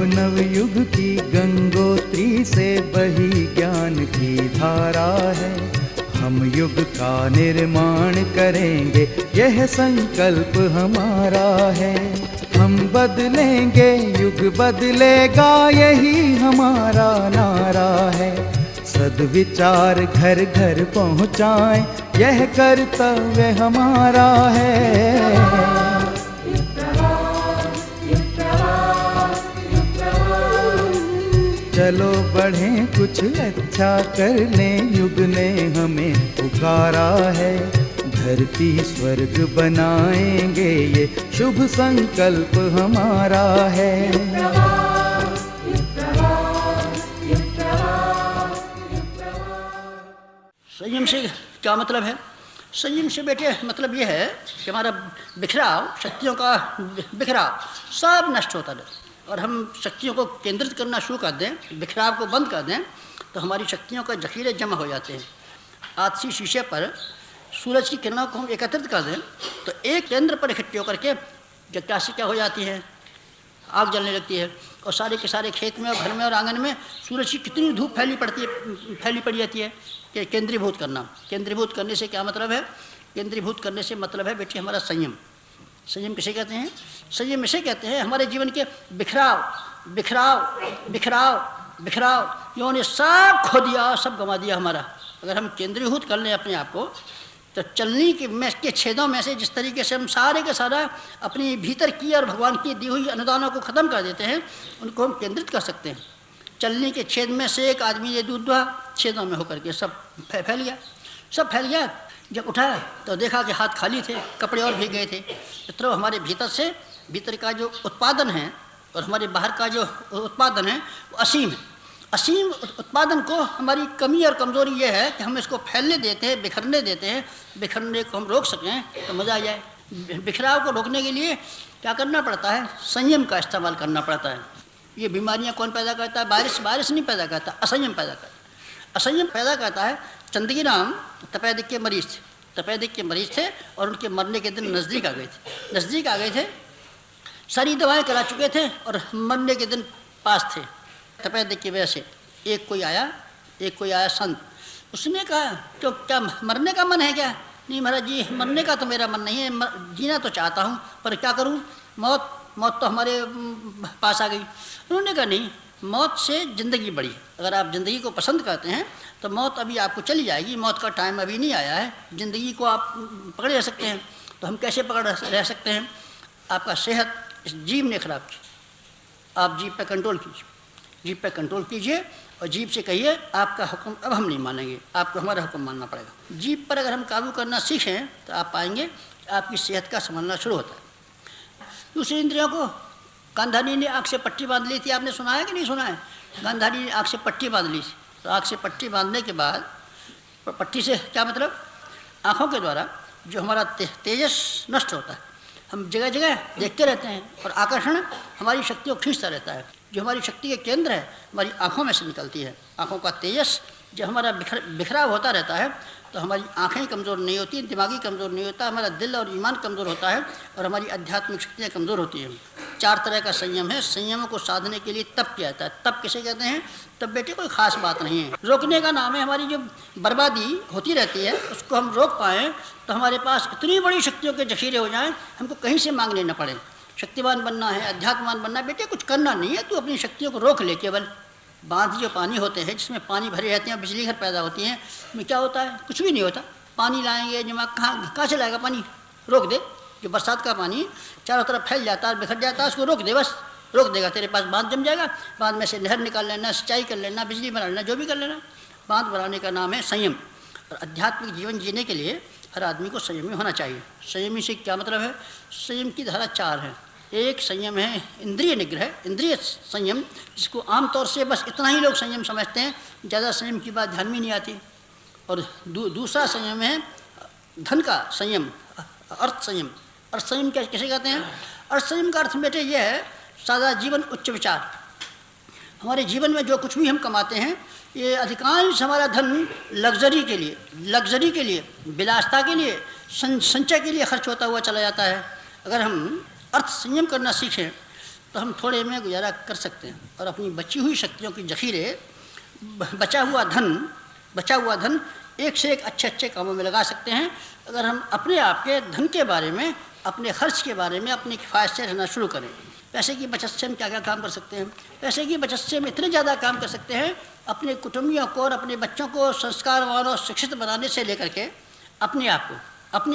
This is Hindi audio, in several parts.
नवयुग की गंगोत्री से बही ज्ञान की धारा है। हम युग का निर्माण करेंगे, यह संकल्प हमारा है। हम बदलेंगे, युग बदलेगा, यही हमारा नारा है। सद्विचार घर घर पहुँचाएं, यह कर्तव्य हमारा है। चलो बढ़ें, कुछ अच्छा कर लें, युग ने हमें पुकारा है। धरती स्वर्ग बनाएंगे, ये शुभ संकल्प हमारा है। संयम से क्या मतलब है? संयम से बेटे मतलब ये है कि हमारा बिखराव, शक्तियों का बिखराव सब नष्ट होता है और हम शक्तियों को केंद्रित करना शुरू कर दें, बिखराव को बंद कर दें, तो हमारी शक्तियों का जखीरे जमा हो जाते हैं। आतशी शीशे पर सूरज की किरणों को हम एकत्रित कर दें तो एक केंद्र पर इकट्ठे होकर के जटासी क्या हो जाती है, आग जलने लगती है और सारे के सारे खेत में और घर में और आंगन में सूरज की कितनी धूप फैली पड़ी जाती है कि केंद्रीभूत करना। केंद्रीभूत करने से क्या मतलब है? केंद्रीभूत करने से मतलब है बेटे हमारा संयम। संयम किसे कहते हैं? संयम इसे कहते हैं हमारे जीवन के बिखराव बिखराव बिखराव बिखराव यों ने सब खो दिया, सब गंवा दिया हमारा। अगर हम केंद्रीभूत कर लें अपने आप को तो चलनी के छेदों में से जिस तरीके से हम सारे के सारा अपनी भीतर की और भगवान की दी हुई अनुदानों को ख़त्म कर देते हैं, उनको हम केंद्रित कर सकते हैं। चलनी के छेद में से एक आदमी ये दूध दुहा छेदों में होकर के सब फैल गया। जब उठा तो देखा कि हाथ खाली थे, कपड़े और भीग गए थे। तो हमारे भीतर का जो उत्पादन है और हमारे बाहर का जो उत्पादन है वो असीम है। असीम उत्पादन को हमारी कमी और कमज़ोरी ये है कि हम इसको फैलने देते हैं, बिखरने देते हैं। बिखरने को हम रोक सकें तो मज़ा आ जाए। बिखराव को रोकने के लिए क्या करना पड़ता है? संयम का इस्तेमाल करना पड़ता है। ये बीमारियां कौन पैदा करता है? बारिश नहीं पैदा करता, असंयम पैदा करता है। असंयम पैदा करता है। चंदगी राम तपेदिक के मरीज थे और उनके मरने के दिन नज़दीक आ गए थे। सारी दवाएं करा चुके थे और मरने के दिन पास थे। तपेदिक की वजह से एक कोई आया संत। उसने कहा तो क्या मरने का मन है क्या? नहीं महाराज जी, मरने का तो मेरा मन नहीं है, जीना तो चाहता हूँ, पर क्या करूँ, मौत तो हमारे पास आ गई। उन्होंने कहा नहीं, मौत से ज़िंदगी बड़ी। अगर आप ज़िंदगी को पसंद करते हैं तो मौत अभी आपको चली जाएगी, मौत का टाइम अभी नहीं आया है। ज़िंदगी को आप पकड़े रह सकते हैं। तो हम कैसे पकड़ रह सकते हैं? आपका सेहत इस जीभ ने खराब की, आप जीभ पे कंट्रोल कीजिए और जीभ से कहिए आपका हुक्म अब हम नहीं मानेंगे, आपको हमारा हुक्म मानना पड़ेगा। जीभ पर अगर हम काबू करना सीखें तो आप पाएंगे आपकी सेहत का संभलना शुरू होता है। दूसरी इंद्रियों को गांधारी ने आँख से पट्टी बांध ली थी, आपने सुना है कि नहीं सुना है? गांधारी ने आँख से पट्टी बांध ली थी। तो आँख से पट्टी बांधने के बाद, पट्टी से क्या मतलब? आँखों के द्वारा जो हमारा तेजस नष्ट होता है, हम जगह जगह देखते रहते हैं और आकर्षण हमारी शक्तियों को खींचता रहता है। जो हमारी शक्ति के केंद्र है हमारी आँखों में से निकलती है। आँखों का तेजस जब हमारा बिखराव होता रहता है तो हमारी आँखें कमज़ोर नहीं होती, दिमागी कमज़ोर नहीं होता, हमारा दिल और ईमान कमज़ोर होता है और हमारी आध्यात्मिक शक्तियाँ कमज़ोर होती हैं। 4 तरह का संयम है। संयम को साधने के लिए तप किया जाता है। तप किसे कहते हैं? तब बेटे कोई ख़ास बात नहीं है, रोकने का नाम है। हमारी जो बर्बादी होती रहती है उसको हम रोक पाएँ तो हमारे पास इतनी बड़ी शक्तियों के जखीरे हो जाएँ, हमको कहीं से मांगने न पड़े। शक्तिवान बनना है, अध्यात्मवान बनना है, बेटे कुछ करना नहीं है, तू अपनी शक्तियों को रोक ले। केवल बांध जो पानी होते हैं जिसमें पानी भरे रहते हैं, बिजली घर पैदा होती है, उसमें क्या होता है? कुछ भी नहीं होता। पानी लाएंगे जमा कहाँ से लाएगा पानी? रोक दे। जो बरसात का पानी चारों तरफ फैल जाता है, बिखर जाता है, उसको रोक दे, बस रोक देगा। तेरे पास बांध जम जाएगा, बांध में से नहर निकाल लेना, सिंचाई कर लेना, बिजली बना लेना, जो भी कर लेना। बांध बनाने का नाम है संयम। और आध्यात्मिक जीवन जीने के लिए हर आदमी को संयमी होना चाहिए। संयमी से क्या मतलब है? संयम की धारा 4 है। एक संयम है इंद्रिय निग्रह, इंद्रिय संयम, जिसको आमतौर से बस इतना ही लोग संयम समझते हैं, ज़्यादा संयम की बात ध्यान में नहीं आती। और दूसरा संयम है धन का संयम, अर्थ संयम। अर्थ संयम क्या किसे कहते हैं? अर्थ संयम का अर्थ बेटे ये है सादा जीवन, उच्च विचार। हमारे जीवन में जो कुछ भी हम कमाते हैं, ये अधिकांश हमारा धन लग्जरी के लिए, विलासता के लिए, संचय के लिए खर्च होता हुआ चला जाता है। अगर हम अर्थ संयम करना सीखें तो हम थोड़े में गुजारा कर सकते हैं और अपनी बची हुई शक्तियों की जखीरे, बचा हुआ धन एक से एक अच्छे अच्छे कामों में लगा सकते हैं अगर हम अपने आप के धन के बारे में, अपने खर्च के बारे में अपनी किफ़ायत से रहना शुरू करें। पैसे की बचत से हम क्या क्या काम कर सकते हैं? पैसे की बचत से हम इतने ज़्यादा काम कर सकते हैं, अपने कुटुंबियों को और अपने बच्चों को संस्कारवान और शिक्षित बनाने से लेकर के अपने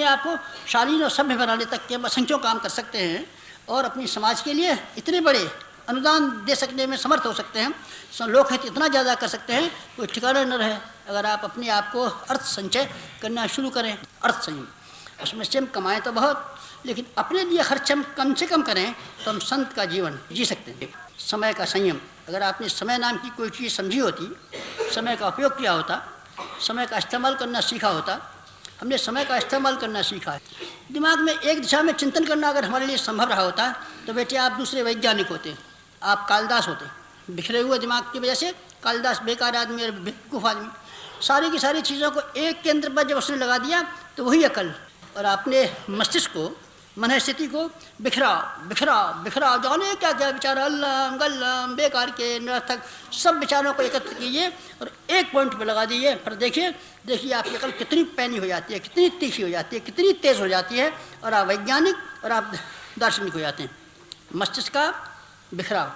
आप को शालीन और सभ्य बनाने तक के हम असंख्यों काम कर सकते हैं और अपनी समाज के लिए इतने बड़े अनुदान दे सकने में समर्थ हो सकते हैं, लोकहित इतना ज़्यादा कर सकते हैं कोई ठिकाना न रहे अगर आप अपने आप को अर्थ संचय करना शुरू करें। अर्थ संयम, उसमें से हम कमाएँ तो बहुत, लेकिन अपने लिए खर्च हम कम से कम करें तो हम संत का जीवन जी सकते हैं। समय का संयम, अगर आपने समय नाम की कोई चीज़ समझी होती, समय का उपयोग किया होता, समय का इस्तेमाल करना सीखा होता, हमने समय का इस्तेमाल करना सीखा है। दिमाग में एक दिशा में चिंतन करना अगर हमारे लिए संभव रहा होता तो बेटे आप दूसरे वैज्ञानिक होते, आप कालिदास होते। बिखरे हुए दिमाग की वजह से कालिदास बेकार आदमी और बेवकूफ़ आदमी, सारी की सारी चीज़ों को एक केंद्र पर जब उसने लगा दिया तो वही अकल, और आपने मस्तिष्क को, मन स्थिति को बिखरा जाने क्या क्या विचार, अल्लाम गल्लाम बेकार के निरर्थक सब विचारों को एकत्र कीजिए और एक पॉइंट पर लगा दीजिए। फिर देखिए आपकी अकल कितनी पैनी हो जाती है, कितनी तीखी हो जाती है, कितनी तेज़ हो जाती है और आप वैज्ञानिक और आप दार्शनिक हो जाते हैं। मस्तिष्क का बिखराव,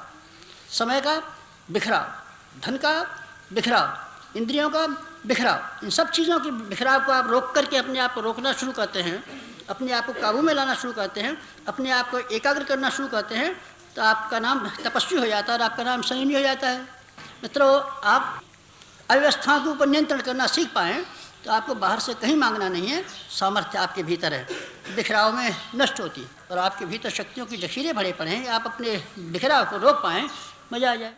समय का बिखराव, धन का बिखराव, इंद्रियों का बिखराव, इन सब चीज़ों के बिखराव को आप रोक करके अपने आप को रोकना शुरू करते हैं, अपने आप को काबू में लाना शुरू करते हैं, अपने आप को एकाग्र करना शुरू करते हैं, तो आपका नाम तपस्वी हो जाता है और आपका नाम संयमी हो जाता है। मित्रों, आप अव्यवस्थाओं के ऊपर नियंत्रण करना सीख पाएँ तो आपको बाहर से कहीं मांगना नहीं है, सामर्थ्य आपके भीतर है, बिखराव में नष्ट होती और आपके भीतर शक्तियों की जखीरे भरे पड़े हैं, आप अपने बिखराव को रोक पाएँ, मजा आ जाए।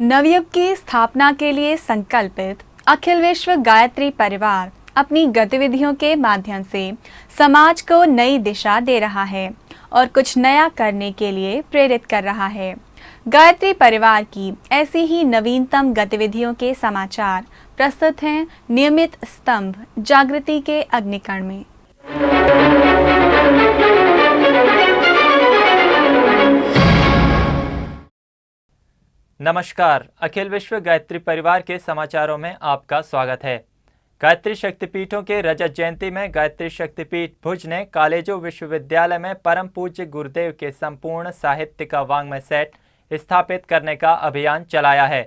नवयुग की स्थापना के लिए संकल्पित अखिल विश्व गायत्री परिवार अपनी गतिविधियों के माध्यम से समाज को नई दिशा दे रहा है और कुछ नया करने के लिए प्रेरित कर रहा है। गायत्री परिवार की ऐसी ही नवीनतम गतिविधियों के समाचार प्रस्तुत हैं नियमित स्तंभ जागृति के अग्निकण में। नमस्कार, अखिल विश्व गायत्री परिवार के समाचारों में आपका स्वागत है। गायत्री शक्तिपीठों के रजत जयंती में गायत्री शक्तिपीठ भुज ने कॉलेजों विश्वविद्यालय में परम पूज्य गुरुदेव के संपूर्ण साहित्य का वाङ्मय सेट स्थापित करने का अभियान चलाया है।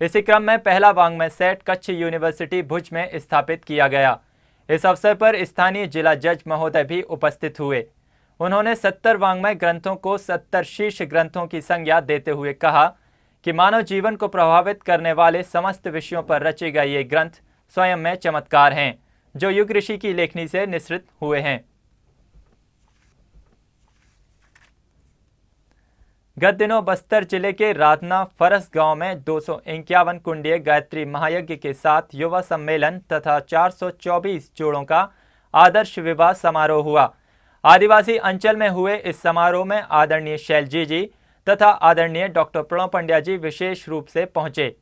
इसी क्रम में पहला वाङ्मय सेट कच्छ यूनिवर्सिटी भुज में स्थापित किया गया। इस अवसर पर स्थानीय जिला जज महोदय भी उपस्थित हुए। उन्होंने 70 वाङ्मय ग्रंथों को 70 शीर्ष ग्रंथों की संज्ञा देते हुए कहा कि मानव जीवन को प्रभावित करने वाले समस्त विषयों पर रचे गए ये ग्रंथ स्वयं में चमत्कार हैं, जो युग ऋषि की लेखनी से निसृत हुए हैं। गत दिनों बस्तर जिले के राधना फरस गांव में 251 कुंडीय गायत्री महायज्ञ के साथ युवा सम्मेलन तथा 424 जोड़ों का आदर्श विवाह समारोह हुआ। आदिवासी अंचल में हुए इस समारोह में आदरणीय शैलजी जी तथा आदरणीय डॉक्टर प्रणव पंड्या जी विशेष रूप से पहुंचे।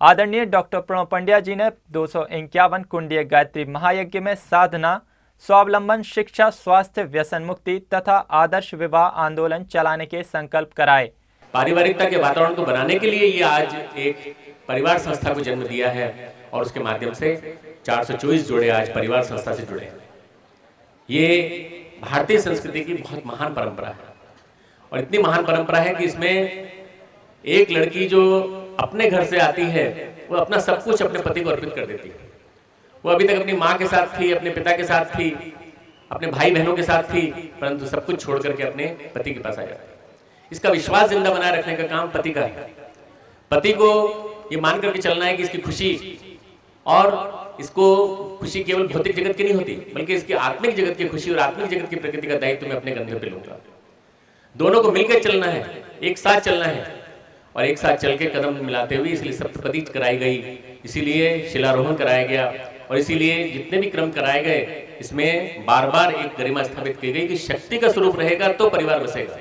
आदरणीय डॉक्टर प्रणव पंड्या जी ने 251 कुंडीय गायत्री महायज्ञ में साधना, स्वावलंबन, शिक्षा, स्वास्थ्य, व्यसन मुक्ति तथा आदर्श विवाह आंदोलन चलाने के संकल्प कराए। पारिवारिकता के वातावरण को बनाने के लिए ये आज एक परिवार संस्था को जन्म दिया है और उसके माध्यम से 424 जोड़े आज परिवार संस्था से जुड़े हैं। ये भारतीय संस्कृति की बहुत महान परंपरा है और इतनी महान परंपरा है कि इसमें एक लड़की जो अपने घर से आती है वो अपना सब कुछ अपने पति को अर्पित कर देती है। वो अभी तक अपनी माँ के साथ थी, अपने पिता के साथ थी, अपने भाई बहनों के साथ थी, परंतु सब कुछ छोड़ करके अपने पति के पास आ जाती है। इसका विश्वास जिंदा बनाए रखने का काम पति का है। पति को ये मान करके चलना है कि इसकी खुशी और इसको खुशी केवल भौतिक जगत की नहीं होती, बल्कि इसकी आत्मिक जगत की खुशी और आत्मिक जगत की प्रकृति का दायित्व मैं अपने कंधे पे लूंगा। दोनों को मिलकर चलना है, एक साथ चलना है और एक साथ चल के कदम मिलाते हुए इसलिए सप्तपदी कराई गई, इसीलिए शिलारोहण कराया गया और इसीलिए जितने भी क्रम कराए गए इसमें बार बार एक गरिमा स्थापित की गई कि शक्ति का स्वरूप रहेगा तो परिवार बसेगा।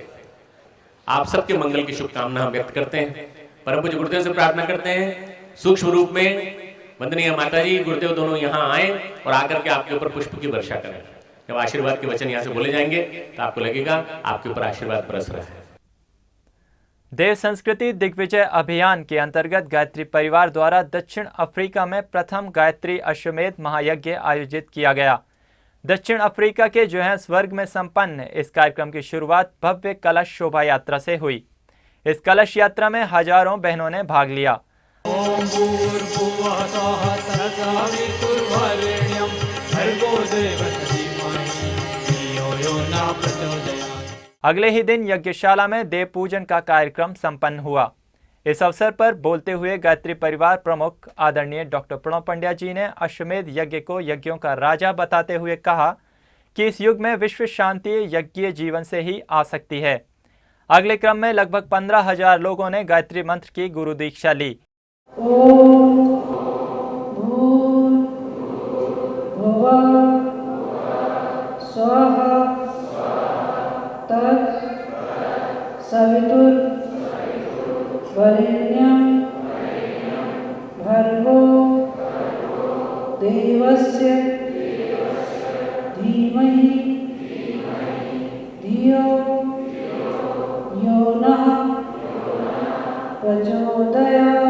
आप सबके मंगल की शुभकामना हम व्यक्त करते हैं। परम पूज्य गुरुदेव से प्रार्थना करते हैं सूक्ष्म रूप में वंदनीय माता जी गुरुदेव दोनों यहाँ आए और आकर के आपके ऊपर पुष्प की वर्षा करें। जब आशीर्वाद के वचन यहाँ से बोले जाएंगे तो आपको लगेगा आपके ऊपर आशीर्वाद बरस रहा है। देव संस्कृति दिग्विजय अभियान के अंतर्गत गायत्री परिवार द्वारा दक्षिण अफ्रीका में प्रथम गायत्री अश्वमेध महायज्ञ आयोजित किया गया। दक्षिण अफ्रीका के जोहान्सबर्ग में संपन्न इस कार्यक्रम की शुरुआत भव्य कलश शोभा यात्रा से हुई। इस कलश यात्रा में हजारों बहनों ने भाग लिया। अगले ही दिन यज्ञशाला में देव पूजन का कार्यक्रम संपन्न हुआ। इस अवसर पर बोलते हुए गायत्री परिवार प्रमुख आदरणीय डॉक्टर प्रणव पंड्या जी ने अश्वमेध यज्ञ को यज्ञों का राजा बताते हुए कहा कि इस युग में विश्व शांति यज्ञीय जीवन से ही आ सकती है। अगले क्रम में लगभग 15,000 लोगों ने गायत्री मंत्र की गुरु दीक्षा ली। वरेण्यं भर्गो देवस्य धीमहि धियो यो नः प्रचोदयात्।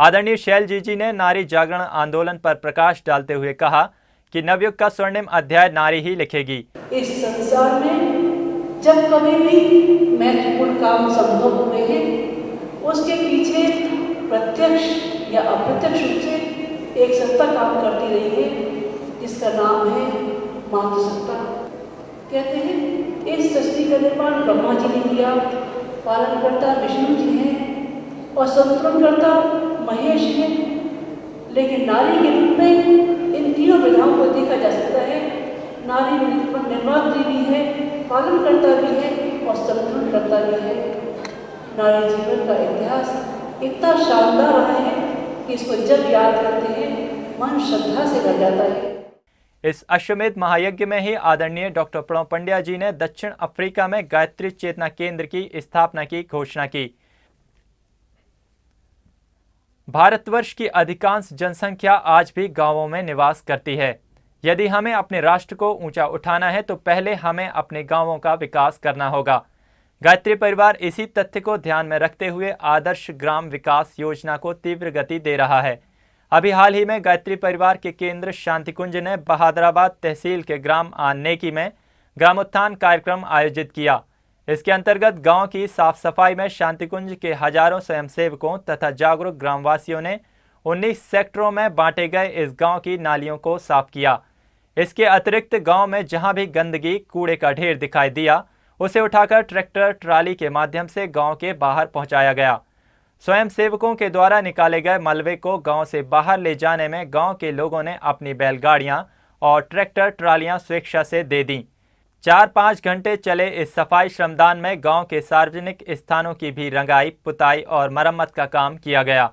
आदरणीय शैल जी ने नारी जागरण आंदोलन पर प्रकाश डालते हुए कहा कि नवयुग का स्वर्णिम अध्याय नारी ही लिखेगी। इस संसार में जब कभी भी महत्वपूर्ण काम संभव हुए हैं, उसके पीछे प्रत्यक्ष या अप्रत्यक्ष रूप से एक सत्ता काम करती रही है, जिसका नाम है मातृसत्ता। कहते हैं इस सृष्टि का निर्माण ब्रह्मा जी ने किया, पालनकर्ता विष्णु जी हैं और संतुलनकर्ता महेश हैं, लेकिन नारी के रूप में इन तीनों विधाओं को देखा जा सकता है। नारी निर्मात्री भी है, पालन करता भी है और संतुलन करता भी है। नारी जीवन का इतिहास इतना शानदार रहा है कि इसको जब याद करते हैं मन श्रद्धा से भर जाता है। इस अश्वमेध महायज्ञ में ही आदरणीय डॉक्टर प्रणव पंड्या जी ने दक्षिण अफ्रीका में गायत्री चेतना केंद्र की स्थापना की घोषणा की। भारतवर्ष की अधिकांश जनसंख्या आज भी गांवों में निवास करती है। यदि हमें अपने राष्ट्र को ऊंचा उठाना है तो पहले हमें अपने गांवों का विकास करना होगा। गायत्री परिवार इसी तथ्य को ध्यान में रखते हुए आदर्श ग्राम विकास योजना को तीव्र गति दे रहा है। अभी हाल ही में गायत्री परिवार के केंद्र शांतिकुंज ने बहादुराबाद तहसील के ग्राम आनेकी में ग्रामोत्थान कार्यक्रम आयोजित किया। इसके अंतर्गत गांव की साफ सफाई में शांतिकुंज के हजारों स्वयंसेवकों तथा जागरूक ग्रामवासियों ने 19 सेक्टरों में बांटे गए इस गांव की नालियों को साफ किया। इसके अतिरिक्त गांव में जहां भी गंदगी कूड़े का ढेर दिखाई दिया, उसे उठाकर ट्रैक्टर ट्राली के माध्यम से गांव के बाहर पहुंचाया गया। स्वयंसेवकों के द्वारा निकाले गए मलबे को गांव से बाहर ले जाने में गांव के लोगों ने अपनी बैलगाड़ियां और ट्रैक्टर ट्रालियां स्वेच्छा से दे दी। 4-5 घंटे चले इस सफाई श्रमदान में गांव के सार्वजनिक स्थानों की भी रंगाई, पुताई और मरम्मत का काम किया गया।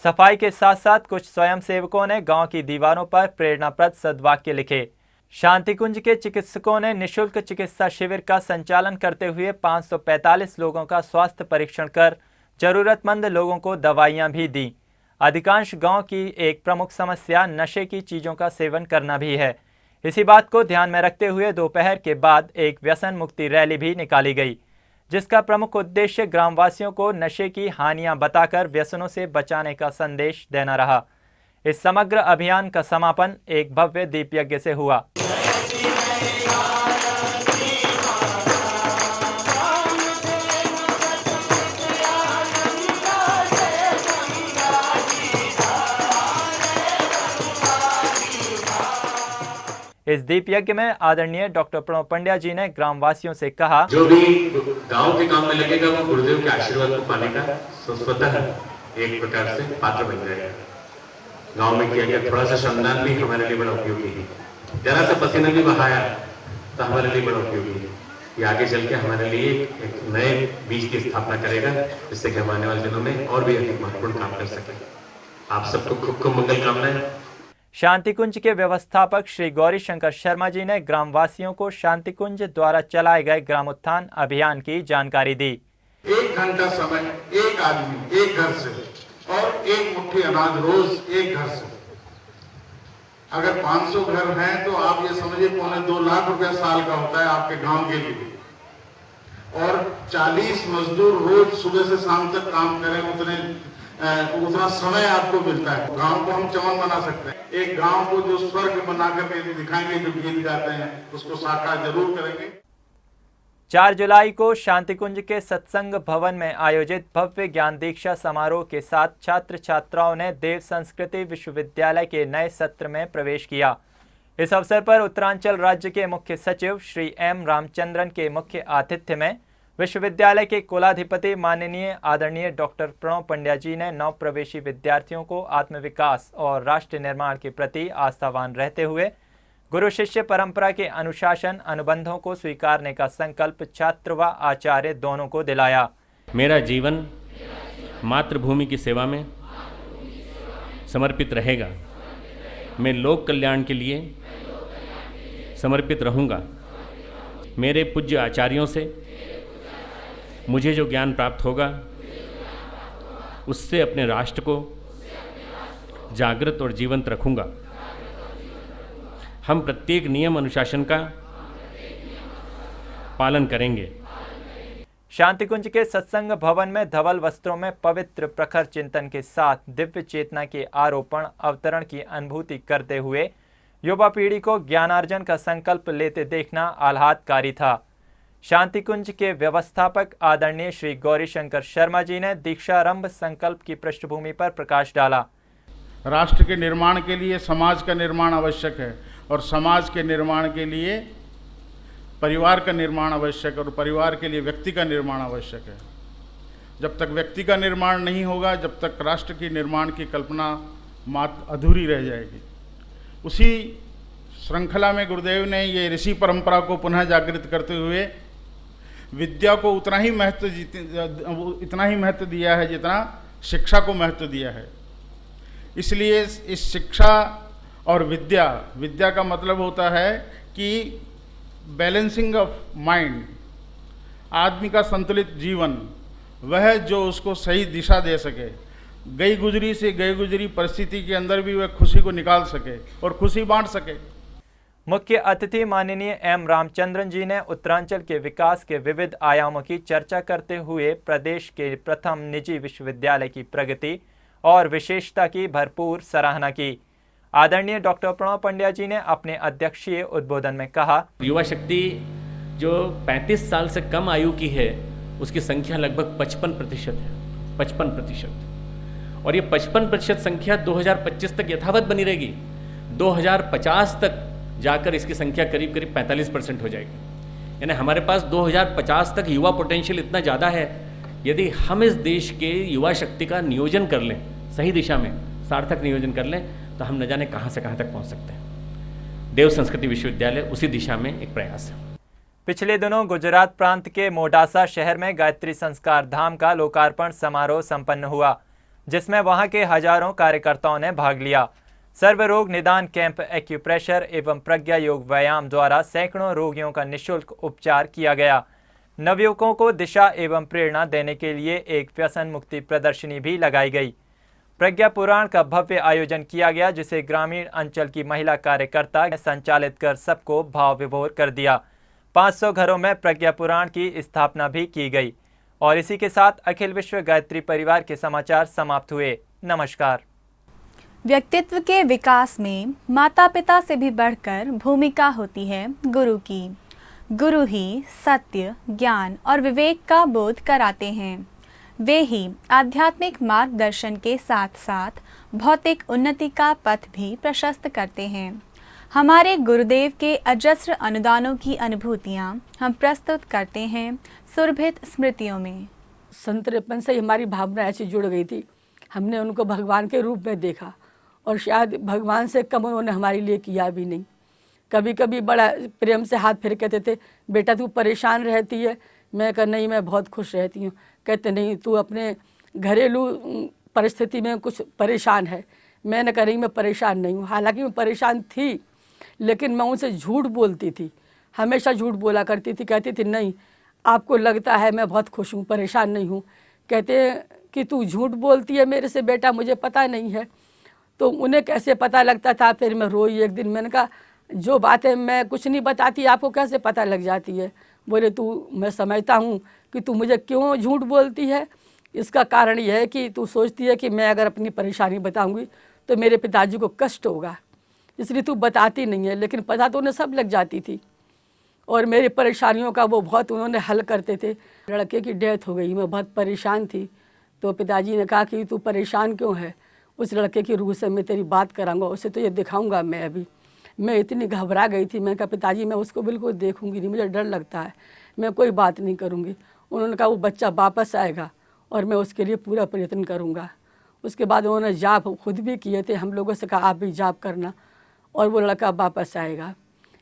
सफाई के साथ साथ कुछ स्वयंसेवकों ने गांव की दीवारों पर प्रेरणाप्रद सद्वाक्य लिखे। शांतिकुंज के चिकित्सकों ने निःशुल्क चिकित्सा शिविर का संचालन करते हुए 545 लोगों का स्वास्थ्य परीक्षण कर जरूरतमंद लोगों को दवाइयां भी दी। अधिकांश गांव की एक प्रमुख समस्या नशे की चीज़ों का सेवन करना भी है। इसी बात को ध्यान में रखते हुए दोपहर के बाद एक व्यसन मुक्ति रैली भी निकाली गई, जिसका प्रमुख उद्देश्य ग्रामवासियों को नशे की हानियां बताकर व्यसनों से बचाने का संदेश देना रहा। इस समग्र अभियान का समापन एक भव्य दीप यज्ञ से हुआ। इस दीप यज्ञ में आदरणीय डॉक्टर प्रणव पंड्या जी ने ग्रामवासियों से कहा, जो भी गांव के काम में लगेगा वो गुरुदेव के आशीर्वाद को पाने का स्वतः एक प्रकार से पात्र बन जाएगा। गांव में किया गया थोड़ा सा श्रमदान भी हमारे लिए बड़ा उपयोगी है, जरा सा पसीना भी बहाया तो हमारे लिए बड़ा उपयोगी है। ये आगे चल के हमारे लिए एक नए बीज की स्थापना करेगा, जिससे कि हम आने वाले दिनों में और भी अधिक महत्वपूर्ण काम कर सकें। आप सबको खूब खूब मंगल कामनाएं। शांतिकुंज के व्यवस्थापक श्री गौरी शंकर शर्मा जी ने ग्रामवासियों को शांतिकुंज द्वारा चलाए गए ग्रामोत्थान अभियान की जानकारी दी। 1 घंटा समय एक आदमी एक घर से और एक मुट्ठी अनाज रोज एक घर से, अगर 500 घर हैं तो आप ये समझिए 2.25 लाख रुपया साल का होता है आपके गांव के लिए। और 40 मजदूर रोज सुबह से शाम तक काम करें, उतना समय आपको मिलता है। गांव को हम चमन बना सकते हैं। एक गांव को जो स्वर्ग बना करके दिखाएंगे, जो गीत गाते हैं उसको साकार जरूर करेंगे। 4 जुलाई को शांतिकुंज के सत्संग भवन में आयोजित भव्य ज्ञान दीक्षा समारोह के साथ छात्र छात्राओं ने देव संस्कृति विश्वविद्यालय के नए सत्र में प्रवेश किया। इस अवसर पर उत्तरांचल राज्य के मुख्य सचिव श्री एम रामचंद्रन के मुख्य आतिथ्य में विश्वविद्यालय के कुलाधिपति माननीय आदरणीय डॉक्टर प्रणव पंड्या जी ने नव प्रवेशी विद्यार्थियों को आत्मविकास और राष्ट्र निर्माण के प्रति आस्थावान रहते हुए गुरु शिष्य परंपरा के अनुशासन अनुबंधों को स्वीकारने का संकल्प छात्र व आचार्य दोनों को दिलाया। मेरा जीवन मातृभूमि की सेवा में समर्पित रहेगा। मैं लोक कल्याण के लिए समर्पित रहूँगा। मेरे पूज्य आचार्यों से मुझे जो ज्ञान प्राप्त होगा उससे अपने राष्ट्र को जागृत और जीवंत रखूँगा। हम प्रत्येक नियम अनुशासन का पालन करेंगे। शांतिकुंज के सत्संग भवन में धवल वस्त्रों में पवित्र प्रखर चिंतन के साथ दिव्य चेतना के आरोपण अवतरण की अनुभूति करते हुए युवा पीढ़ी को ज्ञानार्जन का संकल्प लेते देखना आह्लादकारी था। शांतिकुंज के व्यवस्थापक आदरणीय श्री गौरीशंकर शर्मा जी ने दीक्षारंभ संकल्प की पृष्ठभूमि पर प्रकाश डाला। राष्ट्र के निर्माण के लिए समाज का निर्माण आवश्यक है और समाज के निर्माण के लिए परिवार का निर्माण आवश्यक है और परिवार के लिए व्यक्ति का निर्माण आवश्यक है। जब तक व्यक्ति का निर्माण नहीं होगा, जब तक राष्ट्र की निर्माण की कल्पना मात्र अधूरी रह जाएगी। उसी श्रृंखला में गुरुदेव ने ये ऋषि परंपरा को पुनः जागृत करते हुए विद्या को इतना ही महत्व दिया है जितना शिक्षा को महत्व दिया है। इसलिए इस शिक्षा और विद्या का मतलब होता है कि बैलेंसिंग ऑफ माइंड, आदमी का संतुलित जीवन, वह जो उसको सही दिशा दे सके, गई गुजरी परिस्थिति के अंदर भी वह खुशी को निकाल सके और खुशी बांट सके। मुख्य अतिथि माननीय एम रामचंद्रन जी ने उत्तरांचल के विकास के विविध आयामों की चर्चा करते हुए प्रदेश के प्रथम निजी विश्वविद्यालय की प्रगति और विशेषता की भरपूर सराहना की। आदरणीय डॉक्टर प्रणव पंड्या जी ने अपने अध्यक्षीय उद्बोधन में कहा, युवा शक्ति जो 35 साल से कम आयु की है उसकी संख्या लगभग 55% है, 55%। और ये 55% संख्या 2025 तक यथावत बनी रहेगी। 2050 तक जाकर इसकी संख्या करीब 45% हो जाएगी। यानी हमारे पास 2050 तक युवा पोटेंशियल इतना ज़्यादा है। यदि हम इस देश के युवा शक्ति का नियोजन कर लें, सही दिशा में सार्थक नियोजन कर लें, तो हम न जाने कहाँ से कहाँ तक पहुँच सकते हैं। देव संस्कृति विश्वविद्यालय उसी दिशा में एक प्रयास है। पिछले दिनों गुजरात प्रांत के मोडासा शहर में गायत्री संस्कार धाम का लोकार्पण समारोह संपन्न हुआ, जिसमें वहां के हजारों कार्यकर्ताओं ने भाग लिया। सर्व रोग निदान कैंप, एक्यूप्रेशर एवं प्रज्ञा योग व्यायाम द्वारा सैकड़ों रोगियों का निःशुल्क उपचार किया गया। नवयुवकों को दिशा एवं प्रेरणा देने के लिए एक व्यसन मुक्ति प्रदर्शनी भी लगाई गई। प्रज्ञा पुराण का भव्य आयोजन किया गया, जिसे ग्रामीण अंचल की महिला कार्यकर्ता ने संचालित कर सबको भाव विभोर कर दिया। 500 घरों में प्रज्ञा पुराण की स्थापना भी की गई। और इसी के साथ अखिल विश्व गायत्री परिवार के समाचार समाप्त हुए। नमस्कार। व्यक्तित्व के विकास में माता पिता से भी बढ़कर भूमिका होती है गुरु की। गुरु ही सत्य, ज्ञान और विवेक का बोध कराते हैं। वे ही आध्यात्मिक मार्गदर्शन के साथ साथ भौतिक उन्नति का पथ भी प्रशस्त करते हैं। हमारे गुरुदेव के अजस्र अनुदानों की अनुभूतियाँ हम प्रस्तुत करते हैं सुरभित स्मृतियों में। संतरेपन से हमारी भावना ऐसी जुड़ गई थी, हमने उनको भगवान के रूप में देखा और शायद भगवान से कम उन्होंने हमारे लिए किया भी नहीं। कभी कभी बड़ा प्रेम से हाथ फेर कहते थे, बेटा तू परेशान रहती है। मैं कहा नहीं, मैं बहुत खुश रहती हूँ। कहते नहीं, तू अपने घरेलू परिस्थिति में कुछ परेशान है। मैंने कहा नहीं, मैं परेशान नहीं हूँ। हालांकि मैं परेशान थी, लेकिन मैं उनसे झूठ बोलती थी, हमेशा झूठ बोला करती थी। कहती थी नहीं, आपको लगता है मैं बहुत खुश हूँ, परेशान नहीं हूँ। कहते कि तू झूठ बोलती है मेरे से बेटा, मुझे पता नहीं है। तो उन्हें कैसे पता लगता था। फिर मैं रोई एक दिन, मैंने कहा जो बातें मैं कुछ नहीं बताती आपको कैसे पता लग जाती है। बोले तू, मैं समझता हूँ कि तू मुझे क्यों झूठ बोलती है। इसका कारण यह है कि तू सोचती है कि मैं अगर अपनी परेशानी बताऊँगी तो मेरे पिताजी को कष्ट होगा, इसलिए तू बताती नहीं है। लेकिन पता तो उन्हें सब लग जाती थी और मेरी परेशानियों का वो बहुत उन्होंने हल करते थे। लड़के की डेथ हो गई, मैं बहुत परेशान थी, तो पिताजी ने कहा कि तू परेशान क्यों है, उस लड़के की रूह से मैं तेरी बात कराऊंगा, उसे तो ये दिखाऊंगा मैं। अभी मैं इतनी घबरा गई थी, मैं कहा पिताजी मैं उसको बिल्कुल देखूंगी नहीं, मुझे डर लगता है, मैं कोई बात नहीं करूंगी। उन्होंने कहा वो बच्चा वापस आएगा और मैं उसके लिए पूरा प्रयत्न करूंगा। उसके बाद उन्होंने जाप खुद भी किए थे, हम लोगों से कहा आप भी जाप करना और वो लड़का वापस आएगा।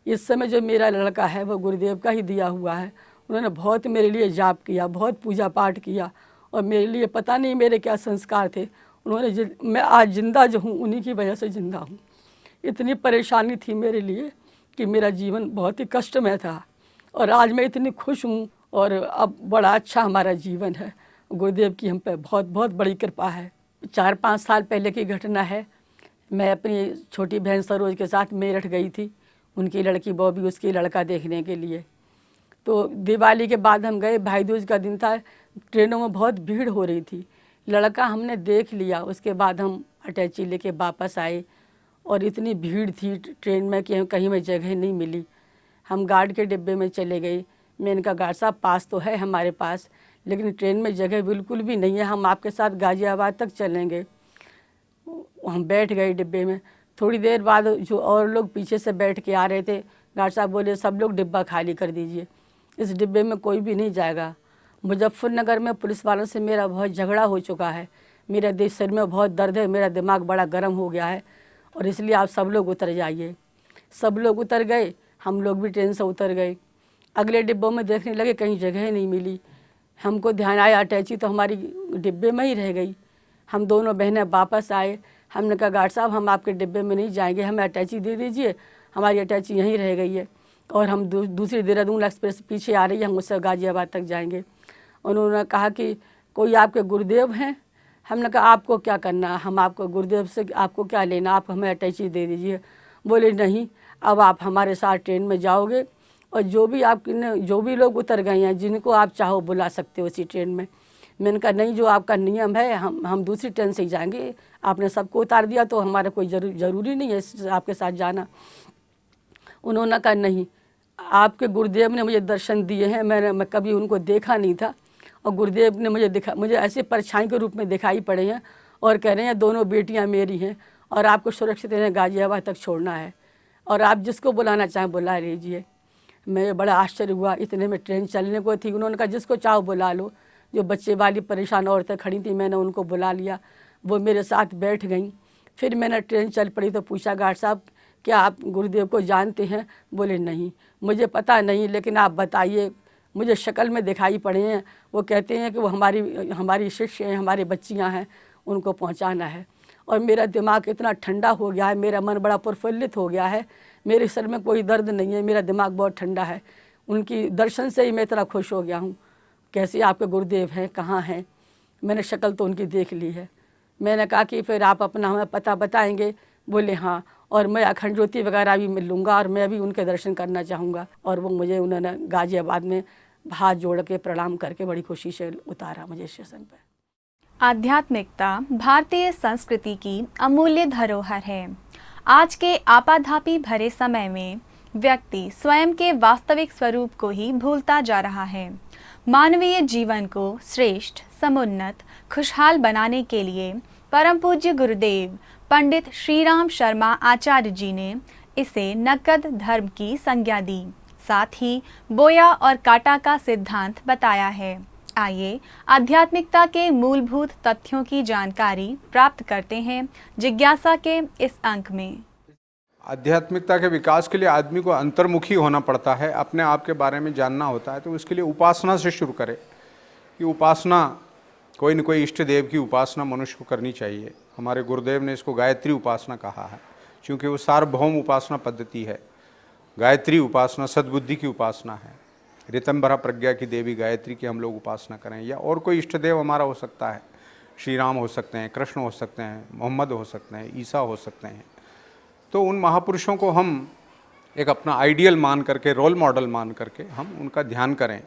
इस समय जो मेरा लड़का है वो गुरुदेव का ही दिया हुआ है। उन्होंने बहुत मेरे लिए जाप किया, बहुत पूजा पाठ किया और मेरे लिए पता नहीं मेरे क्या संस्कार थे। उन्होंने मैं आज जिंदा जो हूँ उन्हीं की वजह से जिंदा हूँ। इतनी परेशानी थी मेरे लिए कि मेरा जीवन बहुत ही कष्टमय था और आज मैं इतनी खुश हूँ और अब बड़ा अच्छा हमारा जीवन है। गुरुदेव की हम पे बहुत बहुत बड़ी कृपा है। 4-5 साल पहले की घटना है। मैं अपनी छोटी बहन सरोज के साथ मेरठ गई थी, उनकी लड़की बॉबी उसकी लड़का देखने के लिए। तो दिवाली के बाद हम गए, भाई दूज का दिन था, ट्रेनों में बहुत भीड़ हो रही थी। लड़का हमने देख लिया, उसके बाद हम अटैची लेके वापस आए और इतनी भीड़ थी ट्रेन में कि कहीं में जगह नहीं मिली। हम गार्ड के डिब्बे में चले गए। मैंने कहा गार्ड साहब पास तो है हमारे पास, लेकिन ट्रेन में जगह बिल्कुल भी नहीं है, हम आपके साथ गाज़ियाबाद तक चलेंगे। हम बैठ गए डिब्बे में। थोड़ी देर बाद जो और लोग पीछे से बैठ के आ रहे थे, गार्ड साहब बोले सब लोग डिब्बा खाली कर दीजिए, इस डिब्बे में कोई भी नहीं जाएगा। मुजफ्फरनगर में पुलिस वालों से मेरा बहुत झगड़ा हो चुका है, मेरा सिर में बहुत दर्द है, मेरा दिमाग बड़ा गर्म हो गया है और इसलिए आप सब लोग उतर जाइए। सब लोग उतर गए, हम लोग भी ट्रेन से उतर गए। अगले डिब्बों में देखने लगे, कहीं जगह नहीं मिली। हमको ध्यान आया अटैची तो हमारी डिब्बे में ही रह गई। हम दोनों बहनें वापस आए। हमने कहा गार्ड साहब हम आपके डिब्बे में नहीं जाएंगे, हमें अटैची दे दीजिए, हमारी अटैची यहीं रह गई है और हम दूसरी देहरादून एक्सप्रेस पीछे आ रही है, हम उससे गाज़ियाबाद तक जाएंगे। उन्होंने कहा कि कोई आपके गुरुदेव हैं? हमने कहा आपको क्या करना, हम आपको गुरुदेव से आपको क्या लेना, आप हमें अटैची दे दीजिए। बोले नहीं, अब आप हमारे साथ ट्रेन में जाओगे और जो भी लोग उतर गए हैं जिनको आप चाहो बुला सकते हो उसी ट्रेन में। मैंने कहा नहीं, जो आपका नियम है हम दूसरी ट्रेन से ही जाएंगे, आपने सबको उतार दिया तो हमारा कोई ज़रूरी नहीं है आपके साथ जाना। उन्होंने कहा नहीं, आपके गुरुदेव ने मुझे दर्शन दिए हैं, मैं कभी उनको देखा नहीं था और गुरुदेव ने मुझे ऐसे परछाई के रूप में दिखाई पड़े हैं और कह रहे हैं दोनों बेटियां मेरी हैं और आपको सुरक्षित इन्हें गाज़ियाबाद तक छोड़ना है और आप जिसको बुलाना चाहें बुला लीजिए। मैं बड़ा आश्चर्य हुआ, इतने में ट्रेन चलने को थी। उन्होंने कहा जिसको चाहो बुला लो। जो बच्चे वाली परेशान औरतें खड़ी थी मैंने उनको बुला लिया, वो मेरे साथ बैठ गईं। फिर मैंने ट्रेन चल पड़ी तो पूछा गार्ड साहब क्या आप गुरुदेव को जानते हैं? बोले नहीं, मुझे पता नहीं, लेकिन आप बताइए, मुझे शक्ल में दिखाई पड़े हैं। वो कहते हैं कि वो हमारी शिष्य हैं, हमारी बच्चियां हैं, उनको पहुंचाना है। और मेरा दिमाग इतना ठंडा हो गया है, मेरा मन बड़ा प्रफुल्लित हो गया है, मेरे सर में कोई दर्द नहीं है, मेरा दिमाग बहुत ठंडा है। उनकी दर्शन से ही मैं इतना खुश हो गया हूँ। कैसे आपके गुरुदेव हैं, कहाँ हैं? मैंने शक्ल तो उनकी देख ली है। मैंने कहा कि फिर आप अपना हमें पता बताएंगे? बोले हाँ, और मैं अखंड ज्योति वगैरह भी मिल लूँगा और मैं भी उनके दर्शन करना चाहूँगा। और वो उन्होंने गाज़ियाबाद में हाथ जोड़ के प्रणाम करके बड़ी खुशी से उतारा मुझे स्टेशन पर। आध्यात्मिकता भारतीय संस्कृति की अमूल्य धरोहर है। आज के आपाधापी भरे समय में व्यक्ति स्वयं के वास्तविक स्वरूप को ही भूलता जा रहा है। मानवीय जीवन को श्रेष्ठ, समुन्नत, खुशहाल बनाने के लिए परम पूज्य गुरुदेव पंडित श्रीराम शर्मा आचार्य जी ने इसे नकद धर्म की संज्ञा दी, साथ ही बोया और काटा का सिद्धांत बताया है। आइए आध्यात्मिकता के मूलभूत तथ्यों की जानकारी प्राप्त करते हैं जिज्ञासा के इस अंक में। आध्यात्मिकता के विकास के लिए आदमी को अंतर्मुखी होना पड़ता है, अपने आप के बारे में जानना होता है। तो उसके लिए उपासना से शुरू करें कि उपासना, कोई न कोई इष्ट देव की उपासना मनुष्य को करनी चाहिए। हमारे गुरुदेव ने इसको गायत्री उपासना कहा है, क्योंकि वो सार्वभौम उपासना पद्धति है। गायत्री उपासना सद्बुद्धि की उपासना है। ऋतंबरा प्रज्ञा की देवी गायत्री की हम लोग उपासना करें, या और कोई इष्ट देव हमारा हो सकता है। श्री राम हो सकते हैं, कृष्ण हो सकते हैं, मोहम्मद हो सकते हैं, ईसा हो सकते हैं। तो उन महापुरुषों को हम एक अपना आइडियल मान करके, रोल मॉडल मान करके हम उनका ध्यान करें।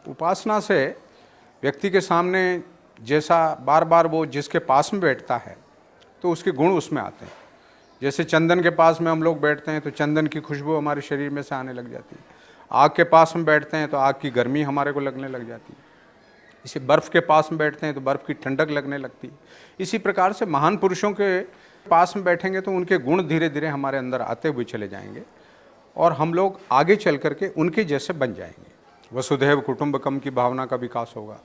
उपासना से व्यक्ति के सामने जैसा बार बार वो जिसके पास में बैठता है तो उसके गुण उसमें आते हैं। जैसे चंदन के पास में हम लोग बैठते हैं तो चंदन की खुशबू हमारे शरीर में से आने लग जाती है। आग के पास में बैठते हैं तो आग की गर्मी हमारे को लगने लग जाती है। इसी बर्फ़ के पास में बैठते हैं तो बर्फ़ की ठंडक लगने लगती है। इसी प्रकार से महान पुरुषों के पास में बैठेंगे तो उनके गुण धीरे धीरे हमारे अंदर आते हुए चले जाएंगे और हम लोग आगे चल करके उनके जैसे बन जाएंगे। वसुधैव कुटुंबकम की भावना का विकास होगा,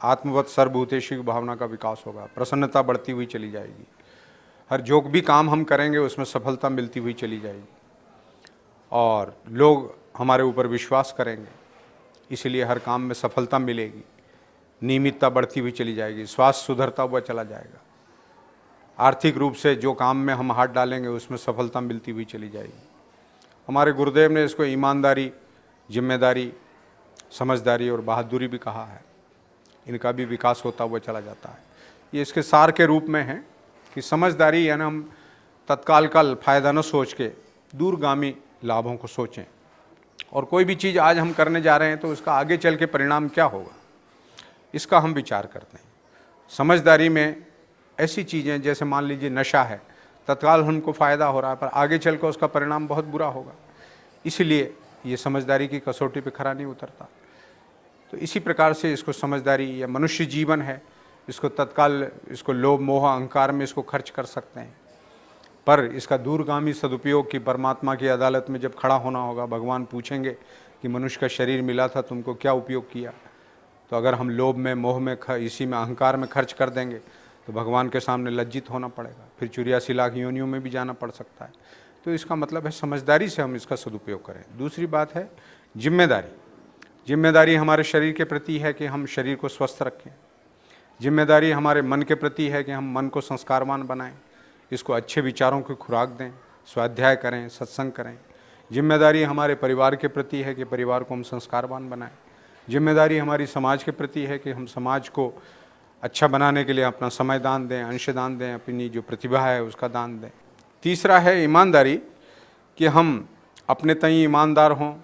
आत्मवत सर्वभूतेषु की भावना का विकास होगा, प्रसन्नता बढ़ती हुई चली जाएगी। हर जो भी काम हम करेंगे उसमें सफलता मिलती हुई चली जाएगी और लोग हमारे ऊपर विश्वास करेंगे, इसीलिए हर काम में सफलता मिलेगी। नियमितता बढ़ती हुई चली जाएगी, स्वास्थ्य सुधरता हुआ चला जाएगा। आर्थिक रूप से जो काम में हम हाथ डालेंगे उसमें सफलता मिलती हुई चली जाएगी। हमारे गुरुदेव ने इसको ईमानदारी, जिम्मेदारी, समझदारी और बहादुरी भी कहा है। इनका भी विकास होता हुआ चला जाता है। ये इसके सार के रूप में है कि समझदारी यानी हम तत्काल का फ़ायदा न सोच के दूरगामी लाभों को सोचें और कोई भी चीज़ आज हम करने जा रहे हैं तो उसका आगे चल के परिणाम क्या होगा इसका हम विचार करते हैं। समझदारी में ऐसी चीज़ें जैसे मान लीजिए नशा है, तत्काल हमको फ़ायदा हो रहा है पर आगे चल कर उसका परिणाम बहुत बुरा होगा, इसलिए ये समझदारी की कसौटी पे खरा नहीं उतरता। तो इसी प्रकार से इसको समझदारी या मनुष्य जीवन है, इसको तत्काल इसको लोभ मोह अहंकार में इसको खर्च कर सकते हैं, पर इसका दूरगामी सदुपयोग की परमात्मा की अदालत में जब खड़ा होना होगा, भगवान पूछेंगे कि मनुष्य का शरीर मिला था तुमको क्या उपयोग किया। तो अगर हम लोभ में, मोह में, इसी में, अहंकार में खर्च कर देंगे तो भगवान के सामने लज्जित होना पड़ेगा, फिर 84 लाख योनियों में भी जाना पड़ सकता है। तो इसका मतलब है समझदारी से हम इसका सदुपयोग करें। दूसरी बात है जिम्मेदारी। जिम्मेदारी हमारे शरीर के प्रति है कि हम शरीर को स्वस्थ रखें। जिम्मेदारी हमारे मन के प्रति है कि हम मन को संस्कारवान बनाएं, इसको अच्छे विचारों की खुराक दें, स्वाध्याय करें, सत्संग करें। जिम्मेदारी हमारे परिवार के प्रति है कि परिवार को हम संस्कारवान बनाएं। जिम्मेदारी हमारी समाज के प्रति है कि हम समाज को अच्छा बनाने के लिए अपना समय दान दें, अंशदान दें, अपनी जो प्रतिभा है उसका दान दें। तीसरा है ईमानदारी कि हम अपने तय ईमानदार हों,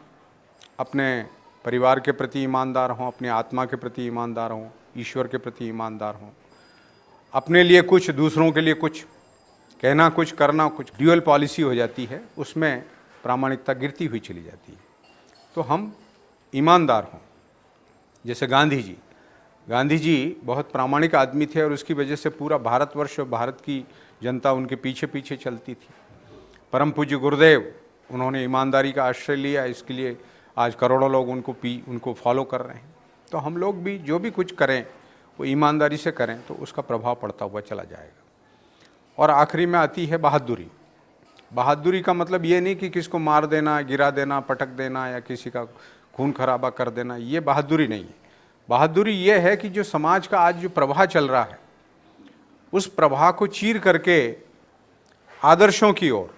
अपने परिवार के प्रति ईमानदार हों, अपनी आत्मा के प्रति ईमानदार हों, ईश्वर के प्रति ईमानदार हों। अपने लिए कुछ, दूसरों के लिए कुछ, कहना कुछ, करना कुछ, ड्यूअल पॉलिसी हो जाती है, उसमें प्रामाणिकता गिरती हुई चली जाती है। तो हम ईमानदार हों। जैसे गांधी जी बहुत प्रामाणिक आदमी थे और उसकी वजह से पूरा भारतवर्ष और भारत की जनता उनके पीछे पीछे चलती थी। परम पूज्य गुरुदेव, उन्होंने ईमानदारी का आश्रय लिया, इसके लिए आज करोड़ों लोग उनको फॉलो कर रहे हैं। तो हम लोग भी जो भी कुछ करें वो ईमानदारी से करें तो उसका प्रभाव पड़ता हुआ चला जाएगा। और आखिरी में आती है बहादुरी। बहादुरी का मतलब ये नहीं कि किसको मार देना, गिरा देना, पटक देना या किसी का खून खराबा कर देना, ये बहादुरी नहीं है। बहादुरी ये है कि जो समाज का आज जो प्रवाह चल रहा है उस प्रवाह को चीर करके आदर्शों की ओर,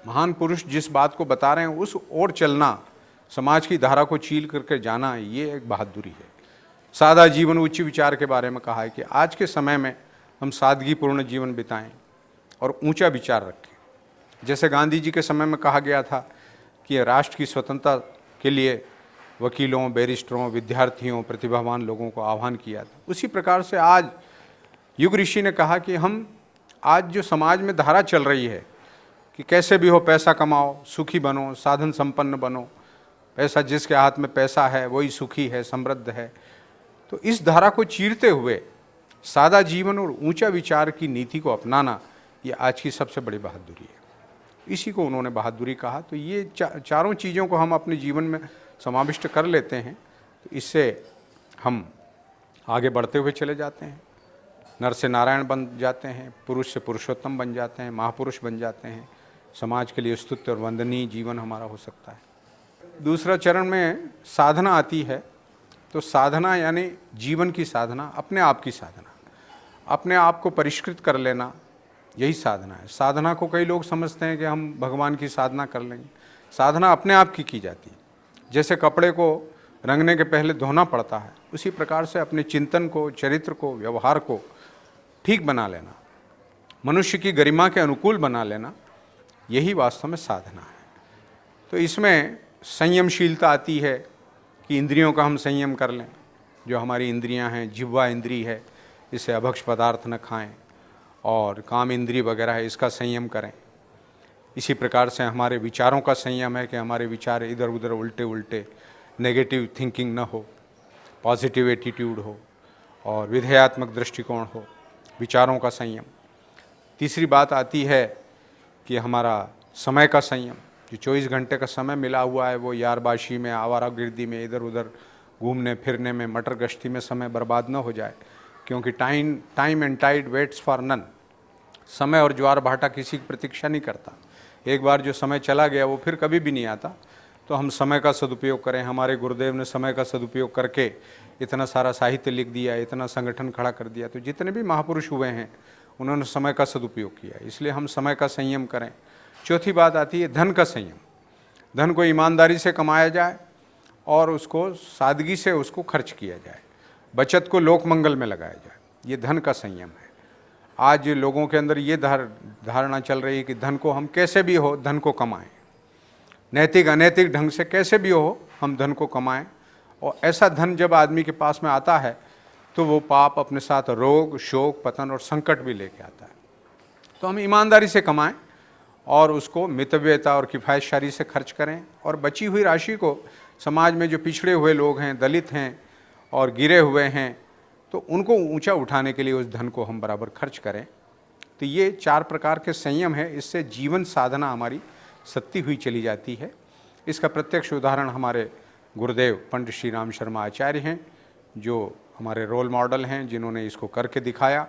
महान पुरुष जिस बात को बता रहे हैं उस ओर चलना, समाज की धारा को चीर करके जाना, ये एक बहादुरी है। सादा जीवन उच्च विचार के बारे में कहा है कि आज के समय में हम सादगीपूर्ण जीवन बिताएं और ऊंचा विचार रखें। जैसे गांधी जी के समय में कहा गया था कि राष्ट्र की स्वतंत्रता के लिए वकीलों, बैरिस्टरों, विद्यार्थियों, प्रतिभावान लोगों को आह्वान किया था, उसी प्रकार से आज युग ऋषि ने कहा कि हम आज जो समाज में धारा चल रही है कि कैसे भी हो पैसा कमाओ, सुखी बनो, साधन संपन्न बनो, पैसा जिसके हाथ में पैसा है वही सुखी है, समृद्ध है, तो इस धारा को चीरते हुए सादा जीवन और ऊंचा विचार की नीति को अपनाना, ये आज की सबसे बड़ी बहादुरी है। इसी को उन्होंने बहादुरी कहा। तो ये चारों चीज़ों को हम अपने जीवन में समाविष्ट कर लेते हैं तो इससे हम आगे बढ़ते हुए चले जाते हैं, नर से नारायण बन जाते हैं, पुरुष से पुरुषोत्तम बन जाते हैं, महापुरुष बन जाते हैं, समाज के लिए स्तुत्य और वंदनीय जीवन हमारा हो सकता है। दूसरा चरण में साधना आती है। तो साधना यानी जीवन की साधना, अपने आप की साधना, अपने आप को परिष्कृत कर लेना, यही साधना है। साधना को कई लोग समझते हैं कि हम भगवान की साधना कर लेंगे। साधना अपने आप की जाती है। जैसे कपड़े को रंगने के पहले धोना पड़ता है, उसी प्रकार से अपने चिंतन को, चरित्र को, व्यवहार को ठीक बना लेना, मनुष्य की गरिमा के अनुकूल बना लेना, यही वास्तव में साधना है। तो इसमें संयमशीलता आती है कि इंद्रियों का हम संयम कर लें। जो हमारी इंद्रियां हैं, जिह्वा इंद्री है, इसे अभक्ष पदार्थ न खाएं, और काम इंद्री वगैरह है, इसका संयम करें। इसी प्रकार से हमारे विचारों का संयम है कि हमारे विचार इधर उधर उल्टे उल्टे नेगेटिव थिंकिंग न हो, पॉजिटिव एटीट्यूड हो और विधेयात्मक दृष्टिकोण हो, विचारों का संयम। तीसरी बात आती है कि हमारा समय का संयम। जो 24 घंटे का समय मिला हुआ है वो यारबाशी में, आवारागर्दी में, इधर उधर घूमने फिरने में, मटर गश्ती में समय बर्बाद न हो जाए, क्योंकि time and tide waits for none. समय और ज्वार भाटा किसी की प्रतीक्षा नहीं करता। एक बार जो समय चला गया वो फिर कभी भी नहीं आता। तो हम समय का सदुपयोग करें। हमारे गुरुदेव ने समय का सदुपयोग करके इतना सारा साहित्य लिख दिया, इतना संगठन खड़ा कर दिया। तो जितने भी महापुरुष हुए हैं उन्होंने समय का सदुपयोग किया, इसलिए हम समय का संयम करें। चौथी बात आती है धन का संयम। धन को ईमानदारी से कमाया जाए और उसको सादगी से उसको खर्च किया जाए, बचत को लोक मंगल में लगाया जाए, ये धन का संयम है। आज लोगों के अंदर ये धारणा चल रही है कि धन को हम कैसे भी हो धन को कमाएं, नैतिक अनैतिक ढंग से कैसे भी हो हम धन को कमाएं। और ऐसा धन जब आदमी के पास में आता है तो वो पाप अपने साथ रोग, शोक, पतन और संकट भी लेके आता है। तो हम ईमानदारी से कमाएं और उसको मितव्ययता और किफ़ायतशारी से खर्च करें, और बची हुई राशि को समाज में जो पिछड़े हुए लोग हैं, दलित हैं और गिरे हुए हैं, तो उनको ऊंचा उठाने के लिए उस धन को हम बराबर खर्च करें। तो ये 4 प्रकार के संयम है। इससे जीवन साधना हमारी सत्ती हुई चली जाती है। इसका प्रत्यक्ष उदाहरण हमारे गुरुदेव पंडित श्री राम शर्मा आचार्य हैं, जो हमारे रोल मॉडल हैं, जिन्होंने इसको करके दिखाया।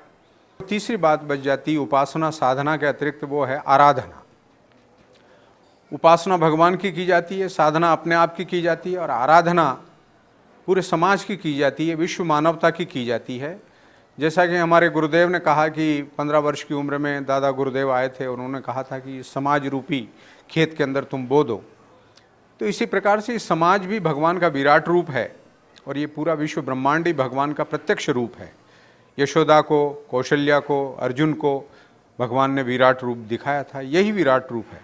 तीसरी बात बच जाती उपासना साधना के अतिरिक्त, वो है आराधना। उपासना भगवान की जाती है, साधना अपने आप की जाती है, और आराधना पूरे समाज की जाती है, विश्व मानवता की जाती है। जैसा कि हमारे गुरुदेव ने कहा कि 15 वर्ष की उम्र में दादा गुरुदेव आए थे, उन्होंने कहा था कि समाज रूपी खेत के अंदर तुम बो दो। तो इसी प्रकार से समाज भी भगवान का विराट रूप है, और ये पूरा विश्व ब्रह्मांड ही भगवान का प्रत्यक्ष रूप है। यशोदा को, कौशल्या को, अर्जुन को भगवान ने विराट रूप दिखाया था, यही विराट रूप है।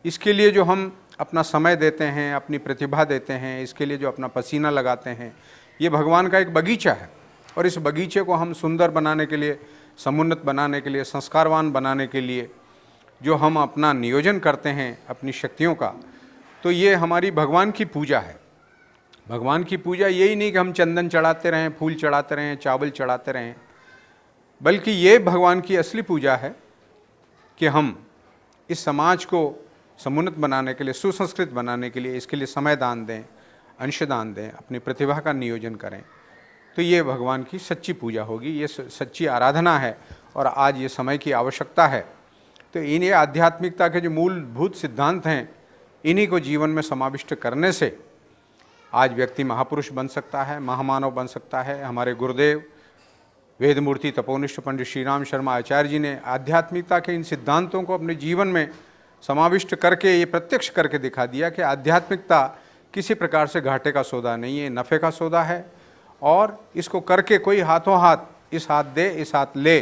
इसके लिए जो हम अपना समय देते हैं, अपनी प्रतिभा देते हैं, इसके लिए जो अपना पसीना लगाते हैं, ये भगवान का एक बगीचा है। और इस बगीचे को हम सुंदर बनाने के लिए, समुन्नत बनाने के लिए, संस्कारवान बनाने के लिए जो हम अपना नियोजन करते हैं अपनी शक्तियों का, तो ये हमारी भगवान की पूजा है। भगवान की पूजा यही नहीं कि हम चंदन चढ़ाते रहें, फूल चढ़ाते रहें, चावल चढ़ाते रहें, बल्कि ये भगवान की असली पूजा है कि हम इस समाज को समुन्नत बनाने के लिए, सुसंस्कृत बनाने के लिए, इसके लिए समय दान दें, अंशदान दें, अपनी प्रतिभा का नियोजन करें। तो ये भगवान की सच्ची पूजा होगी, ये सच्ची आराधना है, और आज ये समय की आवश्यकता है। तो इन्हें आध्यात्मिकता के जो मूलभूत सिद्धांत हैं, इन्हीं को जीवन में समाविष्ट करने से आज व्यक्ति महापुरुष बन सकता है, महामानव बन सकता है। हमारे गुरुदेव वेदमूर्ति तपोनिष्ठ पंडित श्री राम शर्मा आचार्य जी ने आध्यात्मिकता के इन सिद्धांतों को अपने जीवन में समाविष्ट करके ये प्रत्यक्ष करके दिखा दिया कि आध्यात्मिकता किसी प्रकार से घाटे का सौदा नहीं है, नफ़े का सौदा है। और इसको करके कोई हाथों हाथ इस हाथ दे इस हाथ ले,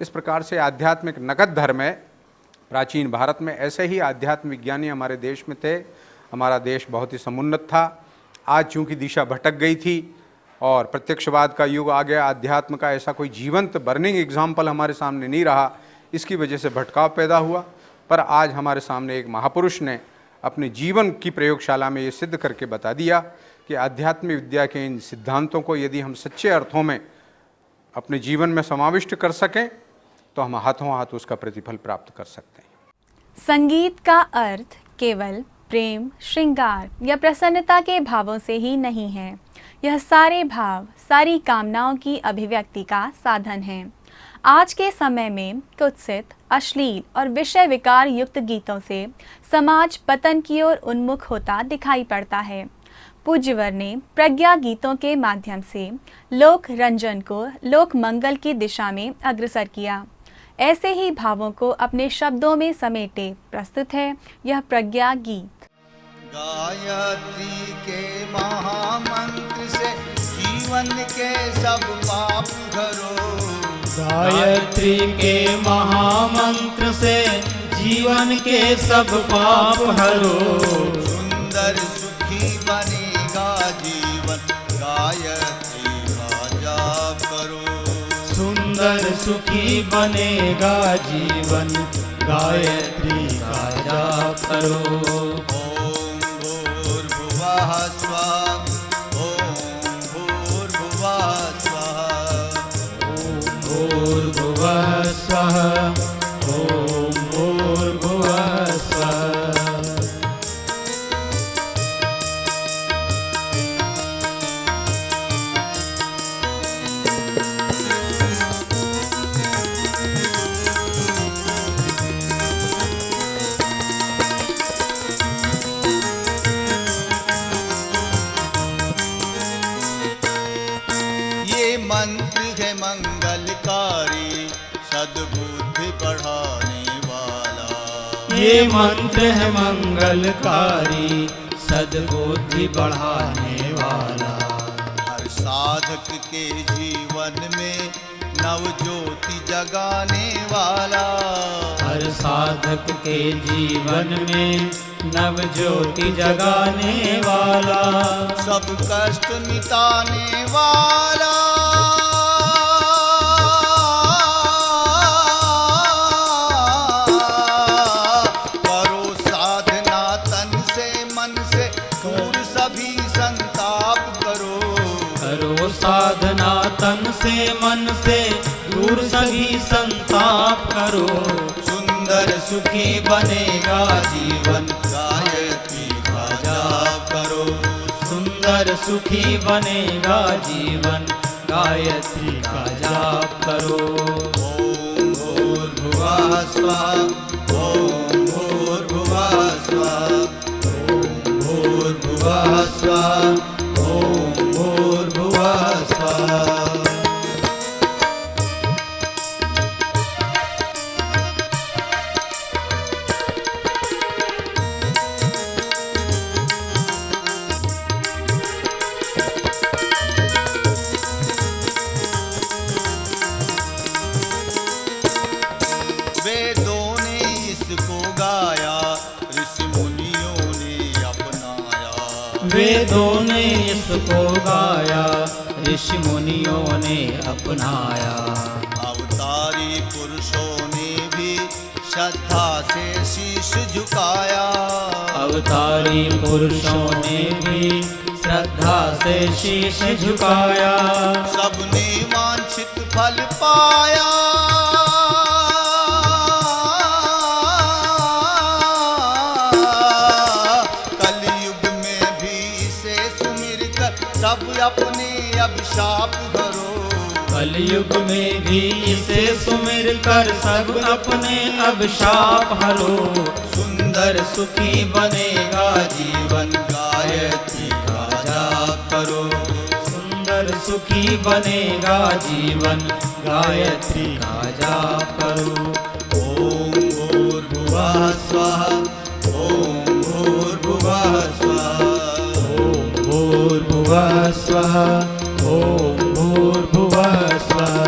इस प्रकार से आध्यात्मिक नगद धर्म है। प्राचीन भारत में ऐसे ही आध्यात्म विज्ञानी हमारे देश में थे। हमारा देश बहुत ही समुन्नत था। आज चूँकि दिशा भटक गई थी और प्रत्यक्षवाद का युग आ गया, अध्यात्म का ऐसा कोई जीवंत बर्निंग एग्जाम्पल हमारे सामने नहीं रहा, इसकी वजह से भटकाव पैदा हुआ। पर आज हमारे सामने एक महापुरुष ने अपने जीवन की प्रयोगशाला में ये सिद्ध करके बता दिया कि आध्यात्मिक विद्या के इन सिद्धांतों को यदि हम सच्चे अर्थों में अपने जीवन में समाविष्ट कर सकें तो हम हाथों हाथ उसका प्रतिफल प्राप्त कर सकते हैं। संगीत का अर्थ केवल प्रेम, श्रृंगार या प्रसन्नता के भावों से ही नहीं है। यह सारे भाव, सारी कामनाओं की अभिव्यक्ति का साधन है। आज के समय में कुत्सित, अश्लील और विषय विकार युक्त गीतों से समाज पतन की ओर उन्मुख होता दिखाई पड़ता है। पूज्यवर ने प्रज्ञा गीतों के माध्यम से लोक रंजन को लोक मंगल की दिशा में अग्रसर किया। ऐसे ही भावों को अपने शब्दों में समेटे प्रस्तुत है यह प्रज्ञा गीत। गायत्री के महामंत्र से जीवन के सब पाप घरो, गायत्री के महामंत्र से जीवन के सब पाप हरो। सुंदर सुखी बनेगा जीवन, गायत्री का जाप करो। सुंदर सुखी बनेगा जीवन, गायत्री का जाप करो। ओम भूर्भुवः स्वः, ओम भूर्भुवः स्वः, ओम भूर्भुवः स्वः, ओम भूर्भुवः स्वः। मंत्र है मंगलकारी, सद्बुद्धि बढ़ाने वाला। ये मंत्र है मंगलकारी, सद्बुद्धि बढ़ाने वाला। हर साधक के जीवन में नव ज्योति जगाने वाला। हर साधक के जीवन में नव ज्योति जगाने वाला। सब कष्ट मिटाने वाला। करो साधना तन से मन से, दूर सभी संताप करो। करो साधना तन से मन से, दूर सभी संताप करो। सुंदर सुखी बनेगा जीवन, गायत्री का जाप करो। सुंदर सुखी बनेगा जीवन, गायत्री का जाप करो। ओम भूर्भुवः स्वः, ओम भूर्भुवः स्वः, ओम भूर्भुवः स्वः, ओम भूर्भुवः स्वः। वेदों ने इसको गाया, ऋषि मुनियों ने अपनाया। वेदों ने इसको गाया, ऋषि मुनियों ने अपनाया। अवतारी पुरुषों ने भी श्रद्धा से शीश झुकाया। अवतारी पुरुषों ने भी श्रद्धा से शीश झुकाया। सबने वांछित फल पाया। कलयुग में भी इसे सुमिर कर सब अपने अभिशाप भरो। कलयुग में भी इसे सुमिर कर सब अपने अभिशाप हरो। सुंदर सुखी बनेगा जीवन, गायत्री का जाप करो। सुंदर सुखी बनेगा जीवन, गायत्री का जाप करो। ओम भूर्भुवः स्वः, ओम भूर्भुवः स्वः, ओम भूर्भुवः स्वः, ओम भूर्भुवः स्वः।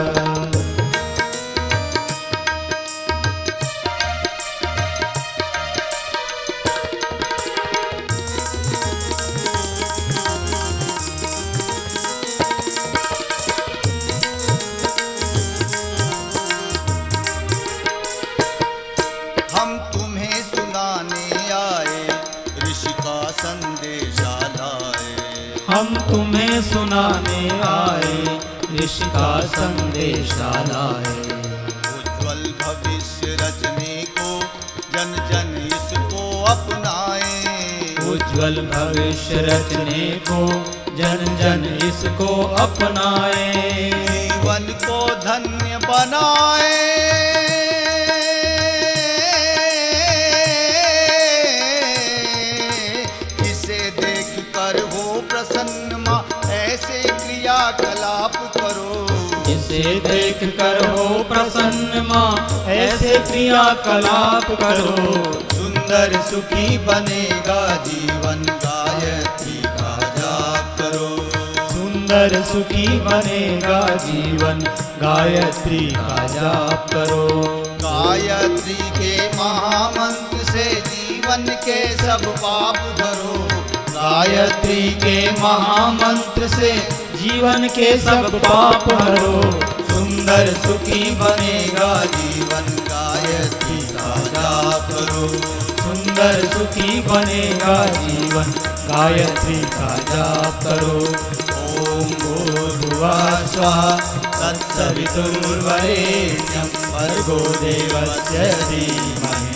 हम तुम्हें सुनाने आए, ऋषि का संदेशा लाए। हम तुम्हें सुनाने आए, ऋषि का संदेशा लाए। उज्ज्वल भविष्य रचने को जन जन इसको अपनाए। उज्ज्वल भविष्य रचने को जन जन इसको अपनाए। जीवन को धन्य बनाए। इसे देख कर हो प्रसन्न माँ, ऐसे क्रियाकलाप करो। इसे देख कर हो प्रसन्न माँ, ऐसे क्रियाकलाप करो। सुंदर सुखी बनेगा जीवन, गायत्री का जाप करो। सुंदर सुखी बनेगा जीवन, गायत्री का जाप करो। गायत्री के महामंत्र से जीवन के सब पाप भरो। गायत्री के महामंत्र से जीवन के सब पाप हरो। सुंदर सुखी बनेगा जीवन, गायत्री का जाप करो। सुंदर सुखी बनेगा जीवन, गायत्री का जाप करो। ओम भूर्भुवः स्वः तत्सवितुर्वरेण्यं भर्गो देवस्य धीमहि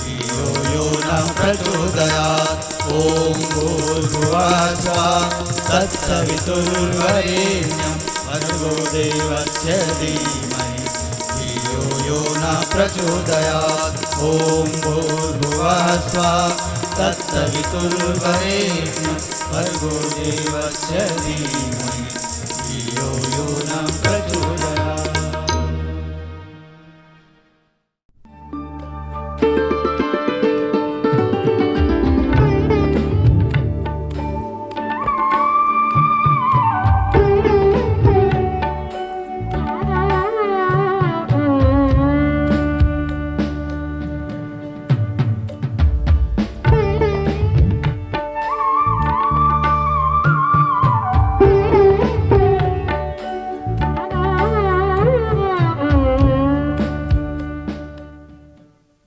धियो यो नः प्रचोदयात्। ओम भूर्भुवः स्वः तत्सवितुर्वरेण्यं भर्गो देवस्य धीमहि धियो यो नः प्रचोदयात्। ओम भूर्भुवः स्वः तत्सवितुर्वरेण्यं भर्गो देवस्य धीमहि